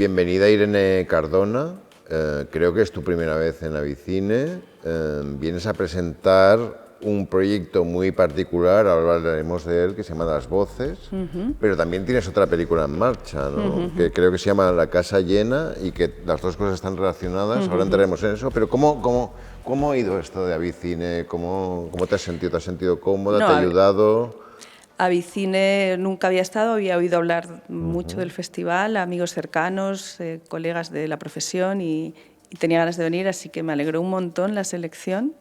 Bienvenida Irene Cardona, creo que es tu primera vez en Avicine. Vienes a presentar un proyecto muy particular, ahora hablaremos de él, que se llama Las Voces, pero también tienes otra película en marcha, ¿no? Que creo que se llama La Casa Llena y que las dos cosas están relacionadas, ahora entraremos en eso, pero ¿cómo ha ido esto de Avicine? ¿Cómo te has sentido? ¿Te has sentido cómoda? No, ¿Te ha ayudado? Avicine nunca había estado, había oído hablar mucho del festival, amigos cercanos, colegas de la profesión y tenía ganas de venir, así que me alegró un montón la selección.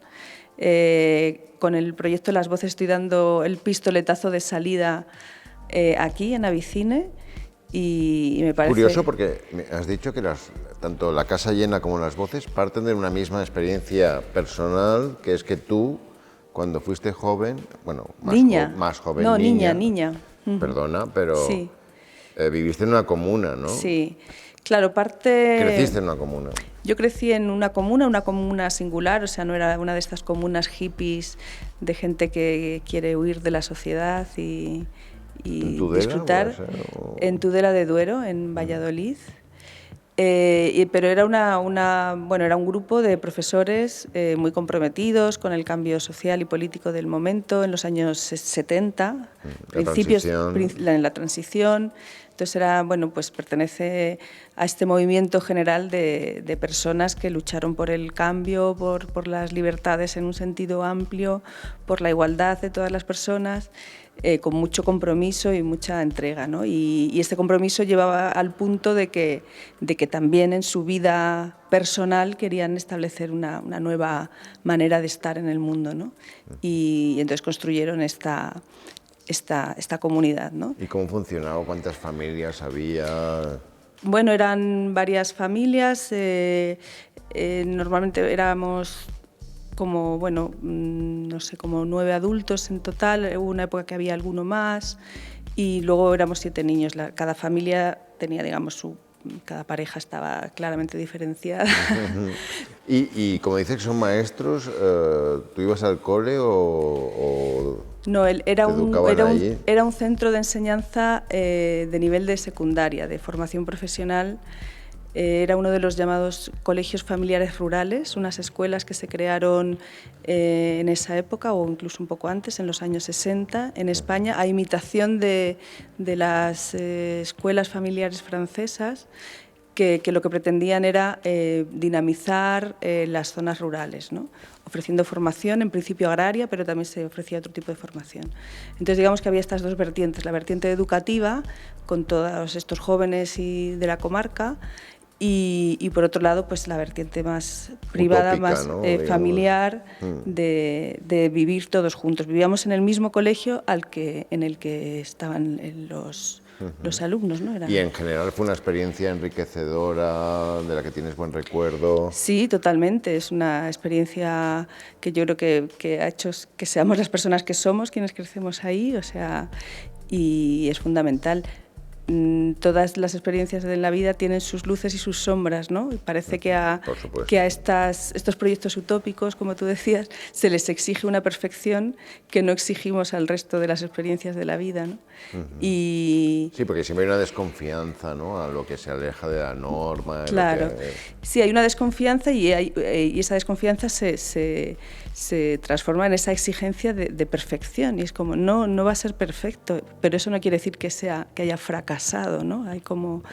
Con el proyecto Las Voces estoy dando el pistoletazo de salida aquí en Avicine y me parece... Curioso porque has dicho que tanto La Casa Llena como Las Voces parten de una misma experiencia personal, que es que tú, cuando fuiste joven, bueno, más joven, no, niña. Perdona, pero sí. Viviste en una comuna, ¿no? Sí, claro, parte... ¿Creciste en una comuna? Yo crecí en una comuna singular, o sea, no era una de estas comunas hippies de gente que quiere huir de la sociedad y disfrutar. En Tudela de Duero, en Valladolid. Pero era era un grupo de profesores muy comprometidos con el cambio social y político del momento en los años 70, en la transición. Entonces pertenece a este movimiento general de personas que lucharon por el cambio, por las libertades en un sentido amplio, por la igualdad de todas las personas. Con mucho compromiso y mucha entrega, ¿no? Y este compromiso llevaba al punto de que también en su vida personal querían establecer una nueva manera de estar en el mundo, ¿no? Y entonces construyeron esta comunidad, ¿no? ¿Y cómo funcionaba? ¿Cuántas familias había? Bueno, eran varias familias, normalmente éramos como, no sé, como 9 adultos en total, hubo una época que había alguno más y luego éramos 7 niños. Cada familia tenía, digamos, cada pareja estaba claramente diferenciada. Y como dices que son maestros, ¿tú ibas al cole o no, era un centro de enseñanza de nivel de secundaria, de formación profesional. Era uno de los llamados colegios familiares rurales, unas escuelas que se crearon en esa época o incluso un poco antes, en los años 60, en España, a imitación de las escuelas familiares francesas, que lo que pretendían era dinamizar las zonas rurales, ¿no? Ofreciendo formación, en principio agraria, pero también se ofrecía otro tipo de formación. Entonces, digamos que había estas dos vertientes, la vertiente educativa, con todos estos jóvenes de la comarca, y por otro lado, pues la vertiente más privada, utópica, más ¿no? familiar, de vivir todos juntos. Vivíamos en el mismo colegio en el que estaban los alumnos, ¿no? Y en general fue una experiencia enriquecedora, de la que tienes buen recuerdo. Sí, totalmente. Es una experiencia que yo creo que ha hecho que seamos las personas que somos, quienes crecemos ahí, o sea, y es fundamental. Todas las experiencias de la vida tienen sus luces y sus sombras, ¿no? Y parece que a estos proyectos utópicos, como tú decías, se les exige una perfección que no exigimos al resto de las experiencias de la vida, ¿no? Sí, porque siempre hay una desconfianza, ¿no? A lo que se aleja de la norma. Claro, sí, hay una desconfianza y esa desconfianza se transforma en esa exigencia de perfección, y es como, no va a ser perfecto, pero eso no quiere decir que haya fracasado, ¿no? Hay como,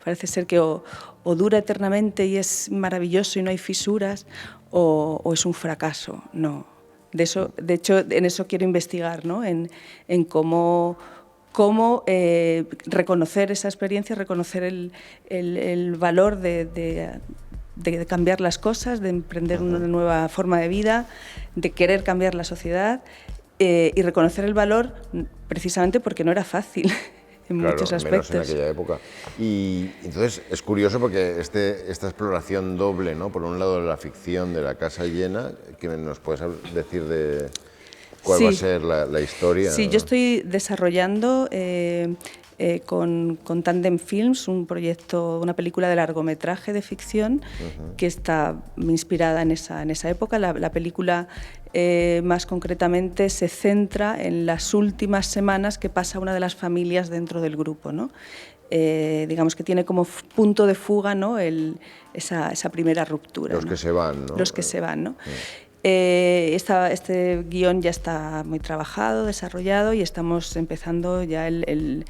parece ser que o dura eternamente y es maravilloso y no hay fisuras, o es un fracaso, no. De hecho, en eso quiero investigar, ¿no? En cómo reconocer esa experiencia, reconocer el valor de cambiar las cosas, de emprender una nueva forma de vida, de querer cambiar la sociedad y reconocer el valor precisamente porque no era fácil en muchos aspectos. Menos en aquella época. Y entonces es curioso porque esta exploración doble, ¿no? Por un lado la ficción de La Casa Llena, que nos puedes decir de cuál va a ser la historia. Sí, yo estoy desarrollando con Tandem Films un proyecto, una película de largometraje de ficción que está inspirada en esa época. La película más concretamente se centra en las últimas semanas que pasa una de las familias dentro del grupo, ¿no? digamos que tiene como punto de fuga, ¿no? esa primera ruptura. Los, ¿no?, que se van, ¿no? Los que se van, ¿no? Este guión ya está muy trabajado, desarrollado, y estamos empezando ya el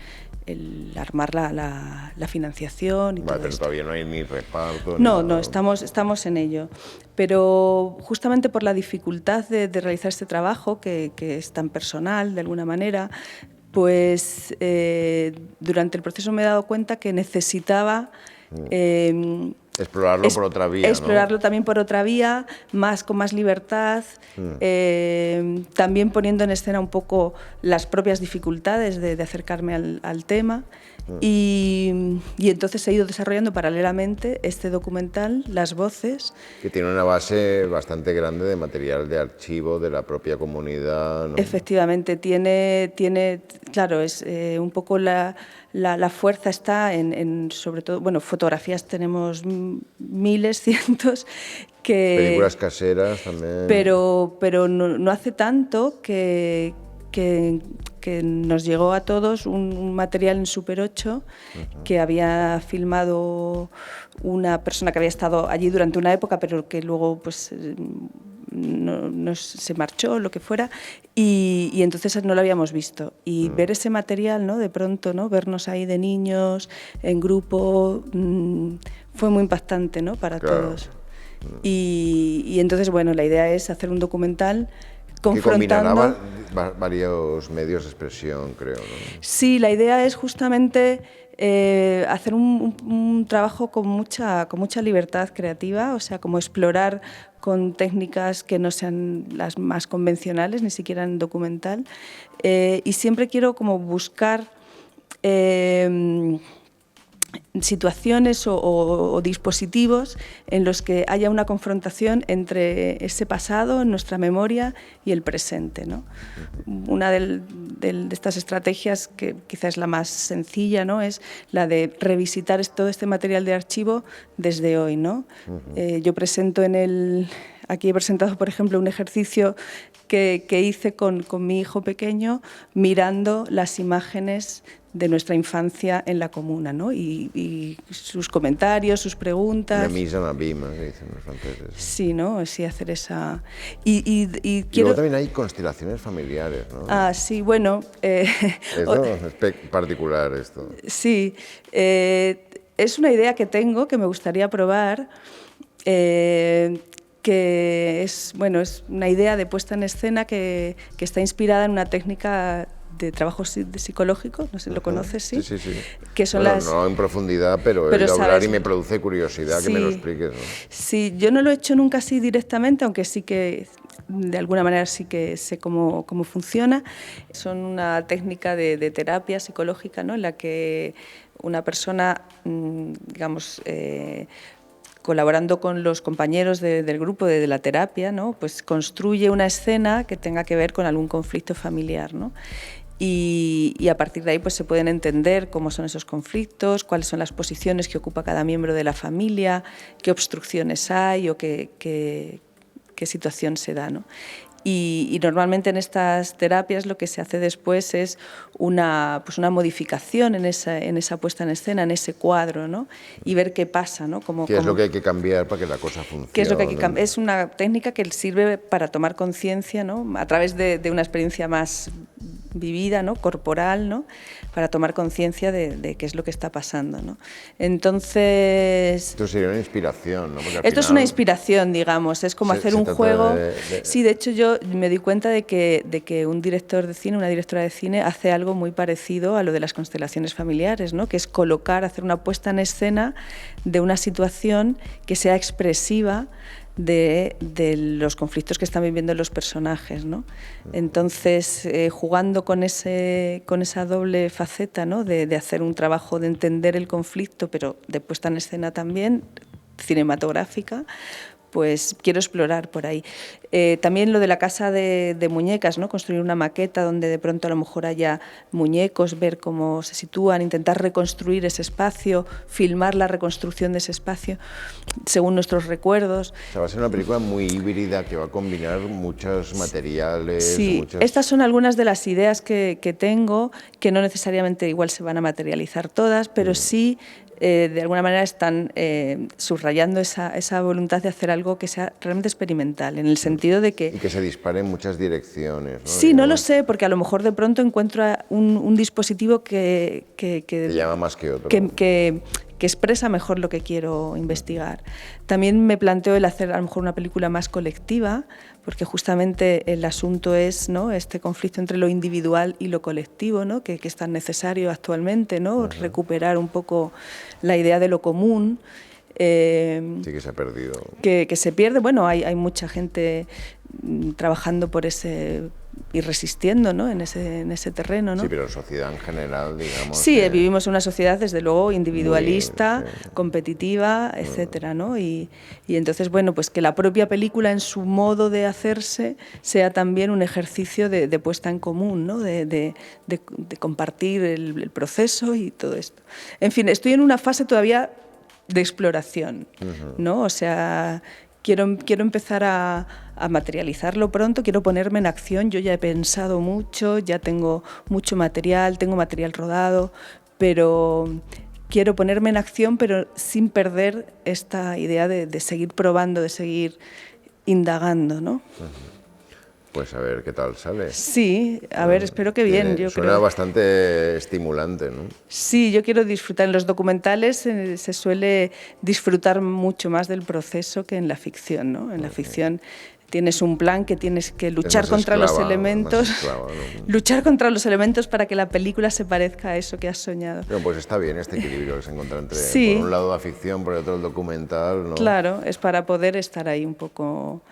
armar la financiación y todo pero esto. Todavía no hay ni reparto. No, estamos en ello. Pero justamente por la dificultad de realizar este trabajo, que es tan personal de alguna manera, pues durante el proceso me he dado cuenta que necesitaba explorarlo por otra vía, explorarlo, ¿no?, también por otra vía, con más libertad, también poniendo en escena un poco las propias dificultades de acercarme al tema. Y entonces he ido desarrollando paralelamente este documental, Las Voces. Que tiene una base bastante grande de material de archivo de la propia comunidad, ¿no? Efectivamente, claro, es un poco la fuerza está en sobre todo, bueno, fotografías tenemos miles, cientos, películas caseras también. Pero no hace tanto que nos llegó a todos un material en Super 8 que había filmado una persona que había estado allí durante una época, pero que luego pues no se marchó, lo que fuera, y entonces no lo habíamos visto. Y ver ese material, ¿no?, de pronto, ¿no?, vernos ahí de niños, en grupo, fue muy impactante, ¿no?, para todos. Y entonces, bueno, la idea es hacer un documental confrontando... Que combinará varios medios de expresión, creo, ¿no? Sí, la idea es justamente hacer un trabajo con mucha libertad creativa, o sea, como explorar con técnicas que no sean las más convencionales, ni siquiera en documental. Y siempre quiero como buscar situaciones o dispositivos en los que haya una confrontación entre ese pasado, nuestra memoria, y el presente, ¿no? Una de estas estrategias, que quizás es la más sencilla, ¿no?, es la de revisitar todo este material de archivo desde hoy, ¿no? Yo presento aquí he presentado, por ejemplo, un ejercicio que hice con mi hijo pequeño, mirando las imágenes de nuestra infancia en la comuna, ¿no? Y sus comentarios, sus preguntas. La mise en abîme, que dicen los franceses. Sí, ¿no? Sí, hacer esa... Y luego también hay constelaciones familiares, ¿no? Ah, sí, bueno... Esto es particular, esto. Sí, es una idea que tengo, que me gustaría probar, que es una idea de puesta en escena que está inspirada en una técnica de trabajo psicológico, no sé si lo conoces, ¿sí? Sí. Que son no en profundidad, pero he oído hablar y me produce curiosidad, sí, que me lo expliques, ¿no? Sí, yo no lo he hecho nunca así directamente, aunque sí que de alguna manera sí que sé cómo funciona. Son una técnica de terapia psicológica, ¿no?, en la que una persona, digamos, colaborando con los compañeros del grupo de la terapia, ¿no?, pues construye una escena que tenga que ver con algún conflicto familiar, ¿no? Y a partir de ahí pues se pueden entender cómo son esos conflictos, cuáles son las posiciones que ocupa cada miembro de la familia, qué obstrucciones hay o qué situación se da, ¿no? Y normalmente en estas terapias lo que se hace después es una modificación en esa puesta en escena, en ese cuadro, ¿no?, y ver qué pasa, ¿no? ¿Qué es lo que hay que cambiar para que la cosa funcione? ¿Qué es lo que hay que cambiar? Es una técnica que sirve para tomar conciencia, ¿no?, a través de una experiencia más vivida, ¿no?, corporal, ¿no?, para tomar conciencia de qué es lo que está pasando, ¿no? Entonces... Esto sería una inspiración, ¿no? Esto es una inspiración, digamos, es como hacer un juego... Sí, de hecho yo me di cuenta de que un director de cine, una directora de cine, hace algo muy parecido a lo de las constelaciones familiares, ¿no?, que es hacer una puesta en escena de una situación que sea expresiva de los conflictos que están viviendo los personajes, ¿no? Entonces, jugando con esa doble faceta, ¿no?, de hacer un trabajo de entender el conflicto, pero de puesta en escena también, cinematográfica, pues quiero explorar por ahí. También lo de la casa de muñecas, ¿no? Construir una maqueta donde de pronto a lo mejor haya muñecos, ver cómo se sitúan, intentar reconstruir ese espacio, filmar la reconstrucción de ese espacio según nuestros recuerdos. O sea, va a ser una película muy híbrida que va a combinar muchos materiales. Sí, estas son algunas de las ideas que tengo, que no necesariamente igual se van a materializar todas, pero sí de alguna manera están subrayando esa voluntad de hacer algo que sea realmente experimental, en el sentido de que... Y que se dispare en muchas direcciones, ¿no? Sí, no lo sé, porque a lo mejor de pronto encuentro un dispositivo que te llama más que otro. Que expresa mejor lo que quiero investigar. También me planteo el hacer a lo mejor una película más colectiva, porque justamente el asunto es, ¿no?, este conflicto entre lo individual y lo colectivo, ¿no?, que es tan necesario actualmente, ¿no?, recuperar un poco la idea de lo común. Sí, que se ha perdido. Que se pierde. Bueno, hay mucha gente trabajando por ese y resistiendo, ¿no?, en ese terreno, ¿no? Sí, pero la sociedad en general, digamos... Sí, vivimos en una sociedad, desde luego, individualista, competitiva, etcétera, ¿no? Y entonces, bueno, pues que la propia película en su modo de hacerse sea también un ejercicio de puesta en común, ¿no?, de compartir el proceso y todo esto. En fin, estoy en una fase todavía de exploración, ¿no? O sea, quiero empezar a materializarlo pronto, quiero ponerme en acción. Yo ya he pensado mucho, ya tengo mucho material, tengo material rodado, pero quiero ponerme en acción, pero sin perder esta idea de seguir probando, de seguir indagando, ¿no? Pues a ver qué tal sale. Sí, a ver, espero que bien. Suena bastante estimulante, ¿no? Sí, yo quiero disfrutar. En los documentales se suele disfrutar mucho más del proceso que en la ficción, ¿no? En la ficción tienes un plan que tienes que luchar contra los elementos, luchar contra los elementos para que la película se parezca a eso que has soñado. Bueno, pues está bien este equilibrio que se encuentra entre, por un lado, la ficción, por otro, el documental, ¿no? Claro, es para poder estar ahí un poco...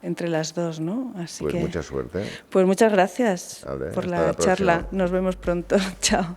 entre las dos, ¿no? Así pues que, mucha suerte. Pues muchas gracias por la charla. Próxima. Nos vemos pronto. Chao.